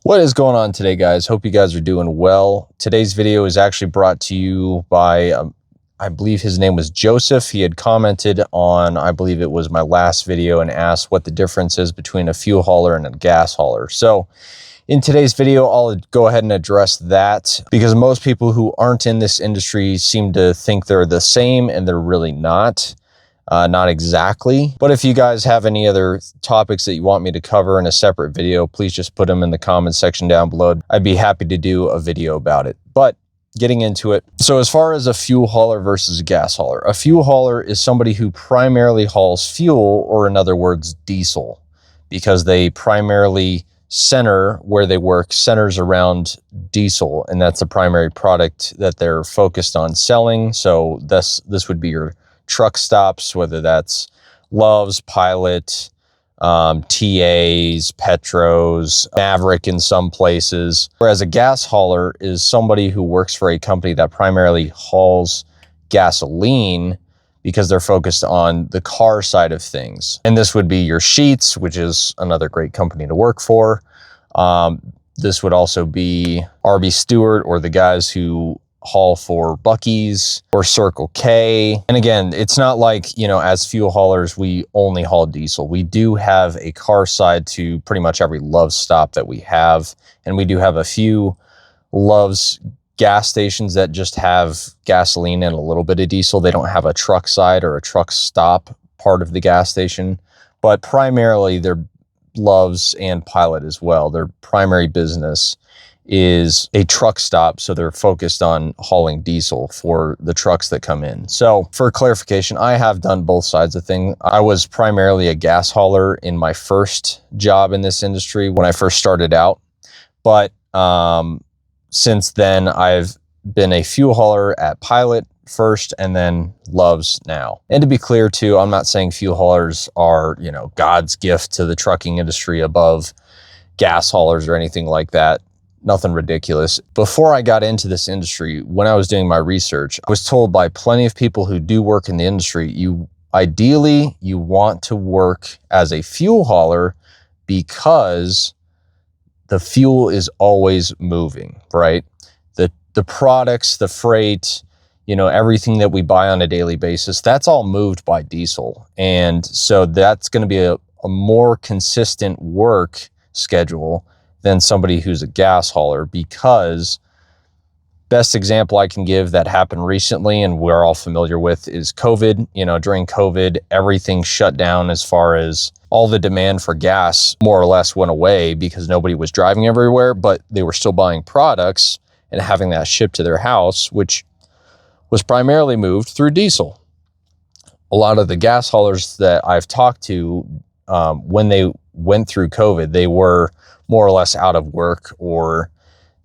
What is going on today, guys? Hope you guys are doing well. Today's video is actually brought to you by, I believe his name was Joseph. He had commented on, I believe it was my last video, and asked what the difference is between a fuel hauler and a gas hauler. So in today's video, I'll go ahead and address that because most people who aren't in this industry seem to think they're the same, and they're really not. Not exactly, but if you guys have any other topics that you want me to cover in a separate video, please just put them in the comments section down below. I'd be happy to do a video about it. But getting into it. So as far as a fuel hauler versus a gas hauler, a fuel hauler is somebody who primarily hauls fuel, or in other words, diesel, because they primarily where they work centers around diesel, and that's the primary product that they're focused on selling. So this would be your truck stops, whether that's Love's, Pilot, TAs, Petros, Maverick in some places. Whereas a gas hauler is somebody who works for a company that primarily hauls gasoline because they're focused on the car side of things. And this would be your Sheetz, which is another great company to work for. This would also be RB Stewart, or the guys who haul for Buc-ee's or Circle K. And again, it's not like, as fuel haulers, we only haul diesel. We do have a car side to pretty much every Love's stop that we have. And we do have a few Love's gas stations that just have gasoline and a little bit of diesel. They don't have a truck side or a truck stop part of the gas station, but primarily they're Love's and Pilot as well. Their primary business is a truck stop, so they're focused on hauling diesel for the trucks that come in. So for clarification, I have done both sides of things. I was primarily a gas hauler in my first job in this industry when I first started out, but since then I've been a fuel hauler at Pilot first and then Love's now. And to be clear too, I'm not saying fuel haulers are, God's gift to the trucking industry above gas haulers or anything like that. Nothing ridiculous. Before I got into this industry, when I was doing my research, I was told by plenty of people who do work in the industry, ideally you want to work as a fuel hauler because the fuel is always moving, right? The products, the freight, everything that we buy on a daily basis, that's all moved by diesel. And so that's going to be a more consistent work schedule than somebody who's a gas hauler, because best example I can give that happened recently and we're all familiar with is COVID. During COVID, everything shut down as far as all the demand for gas more or less went away because nobody was driving everywhere, but they were still buying products and having that shipped to their house, which was primarily moved through diesel. A lot of the gas haulers that I've talked to, when they went through COVID, they were more or less out of work, or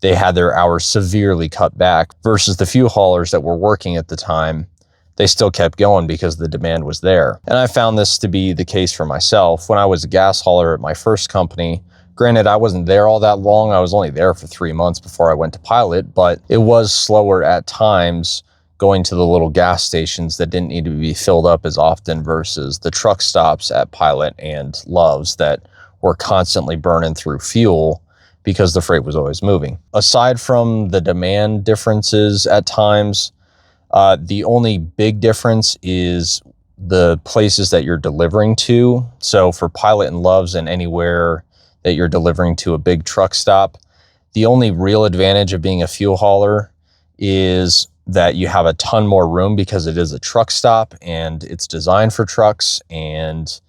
they had their hours severely cut back, versus the fuel haulers that were working at the time. They still kept going because the demand was there. And I found this to be the case for myself. When I was a gas hauler at my first company, granted, I wasn't there all that long. I was only there for 3 months before I went to Pilot, but it was slower at times going to the little gas stations that didn't need to be filled up as often versus the truck stops at Pilot and Love's that were constantly burning through fuel because the freight was always moving. Aside from the demand differences at times, the only big difference is the places that you're delivering to. So for Pilot and Love's and anywhere that you're delivering to a big truck stop, the only real advantage of being a fuel hauler is that you have a ton more room because it is a truck stop and it's designed for trucks, and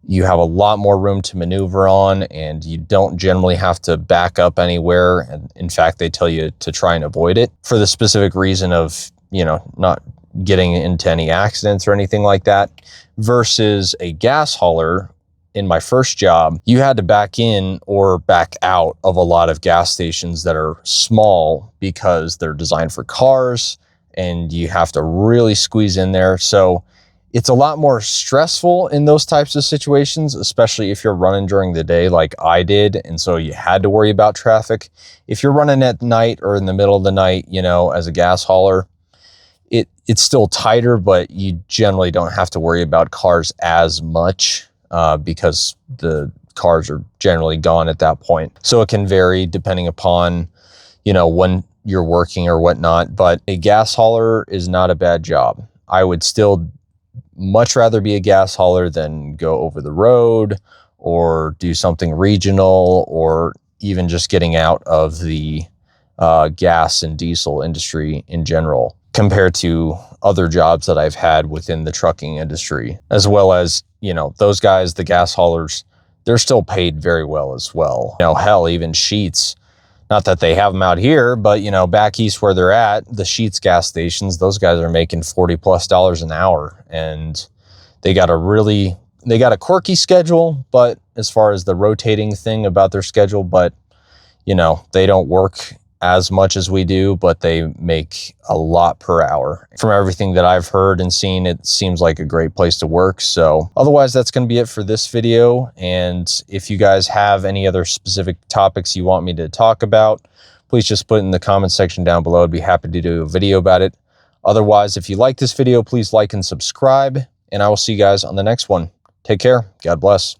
you have a lot more room to maneuver on, and you don't generally have to back up anywhere. And in fact, they tell you to try and avoid it for the specific reason of, not getting into any accidents or anything like that. Versus a gas hauler, in my first job, you had to back in or back out of a lot of gas stations that are small because they're designed for cars and you have to really squeeze in there. So it's a lot more stressful in those types of situations, especially if you're running during the day like I did. And so you had to worry about traffic. If you're running at night or in the middle of the night, as a gas hauler, it's still tighter, but you generally don't have to worry about cars as much because the cars are generally gone at that point. So it can vary depending upon, when you're working or whatnot. But a gas hauler is not a bad job. I would still much rather be a gas hauler than go over the road or do something regional, or even just getting out of the gas and diesel industry in general, compared to other jobs that I've had within the trucking industry, as well as, those guys, the gas haulers, they're still paid very well as well. Hell, even Sheetz, not that they have them out here, but, back east where they're at, the Sheetz gas stations, those guys are making $40+ an hour. And they got a quirky schedule, but as far as the rotating thing about their schedule, but, they don't work as much as we do, but they make a lot per hour. From everything that I've heard and seen, it seems like a great place to work. So otherwise, that's going to be it for this video. And if you guys have any other specific topics you want me to talk about, please just put it in the comment section down below. I'd be happy to do a video about it. Otherwise, if you like this video, please like and subscribe, and I will see you guys on the next one. Take care. God bless.